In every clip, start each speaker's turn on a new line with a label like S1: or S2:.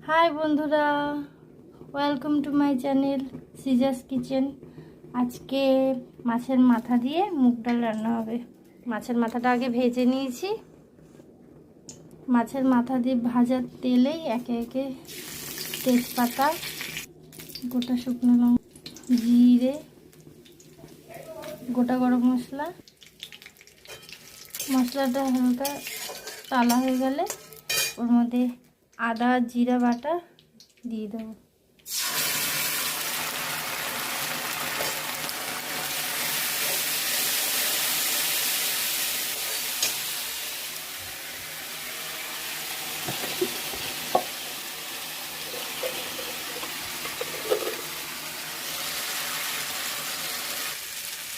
S1: High বন্ধুরা, welcome to my channel সিজাস kitchen. আজকে মাছের মাথা দিয়ে মুগ ডাল রান্না হবে। মাছের মাথাটা আগে ভেজে নিয়েছি। মাছের মাথা দিয়ে ভাজার তেলেই একে একে তেজপাতা, গোটা শুকনো লঙ্কা, জিরে, গোটা গরম মশলা, মশলাটা হালকা টালা হয়ে গেলে ওর মধ্যে আদা জিরা বাটা দিয়ে দেবো।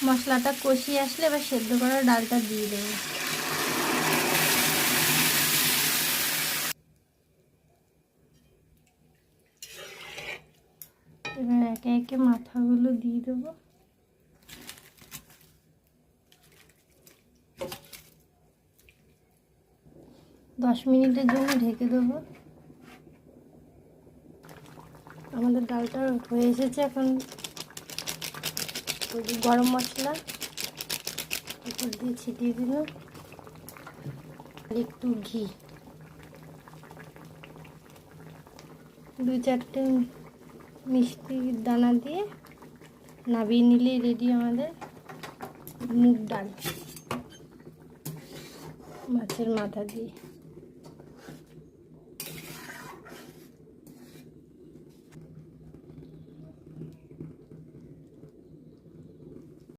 S1: মশলাটা কষিয়ে আসলে এবার সেদ্ধ করা ডালটা দিয়ে দেবো। এবার একে একে মাথাগুলো দিয়ে দেবো। দশ মিনিটের জন্য ঢেকে দেবো। আমাদের ডালটা হয়ে এসেছে। এখন গরম মশলা উপর দিয়ে ছিটিয়ে দিল, আর একটু ঘি, 2-4টে মিষ্টি দানা দিয়ে নাবিয়ে নিলেই রেডি আমাদের মুগ ডাল মাছের মাথা দিয়ে।